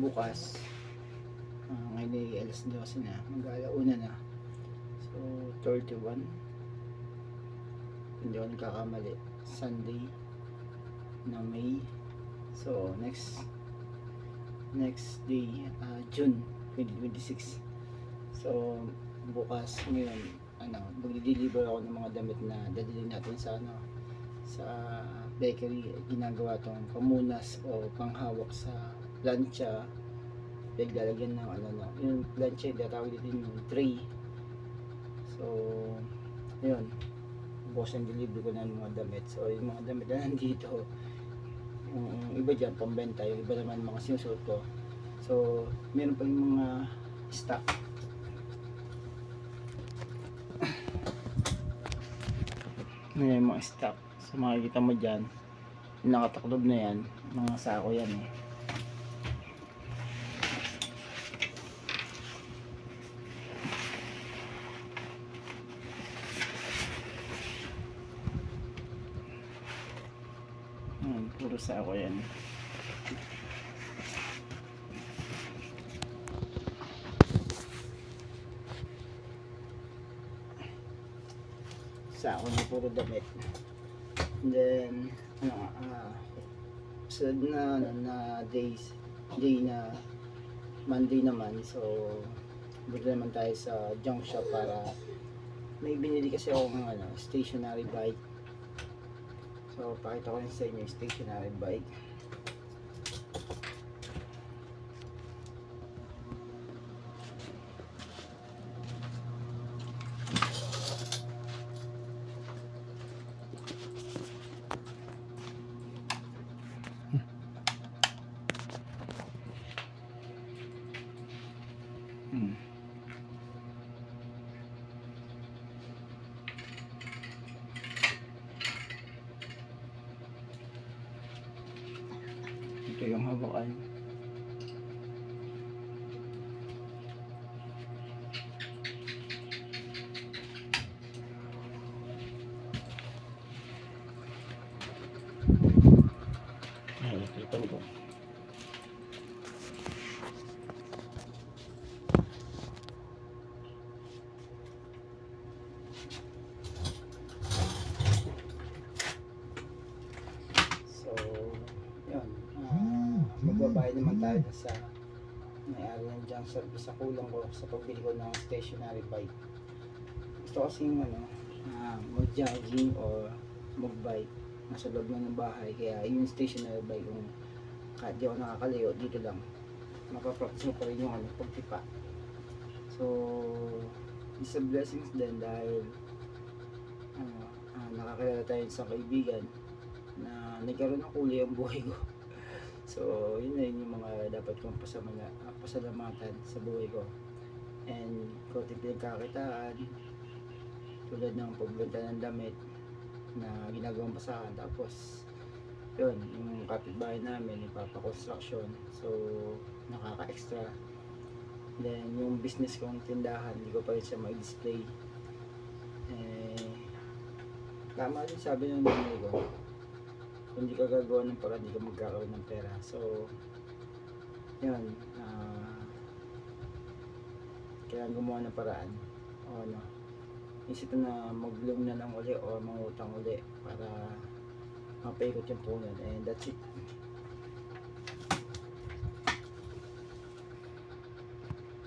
bukas. Ngayon ay alas 12 na, mag-alauna na. So 31, hindi ako nagkakamali, Sunday ng May. So next day, June 2026. So bukas ngayon, magdi-deliver ako ng mga damit na dadalhin natin sa bakery. Ginagawa tong pamunas o panghawak sa plancha. Lalagyan ng yung plancha, tinatawag din yung tray. So yun, bukas ang delivery ko ng mga damit. So yung mga damit na nandito, yung iba dyan pambenta, yung iba naman mga sinusuot ko. So meron pa yung mga stock. Yan yung mga stock. So makikita mo dyan, yung nakataklob na yan, mga sako yan eh. Puro sako yan. Sako na puro damit. And then sunod na day na Monday naman. So bili naman tayo sa junk shop para may binili kasi akong stationary bike. So pakita ko rin sa inyo yung stationary bike. Ito yung hawakan. Ay, nakita ko. Magbabayad naman tayo sa may-ari ng junk shop sa kulang ko sa pagbili ko ng stationary bike. Gusto kasi mag-jogging o mag-bike nasa loob ng bahay, kaya yung stationary bike yung kahit di ako nakakalayo dito lang mapapractice mo pa rin yung pagtipa. So it's a blessings din dahil nakakilala tayo sa kaibigan na nagkaroon ng kulay ang buhay ko. So yun na yun yung mga dapat kong pasalamatan sa buhay ko. And konting pinagkakitaan tulad ng pagbenta ng damit na ginagawang basahan. Tapos yun, yung kapitbahay namin nagpapakonstruction, so nakaka-extra. Then yung business kong tindahan, hindi ko pa rin siya mag-display. Tama din sabi ng nanay ko, kung hindi ka gagawa ng paraan, hindi ka magkakaroon ng pera. So yun, kailangan gumawa ng paraan o isip na mag-loan na lang uli o mangutang uli para mapaikot yung punan. And that's it.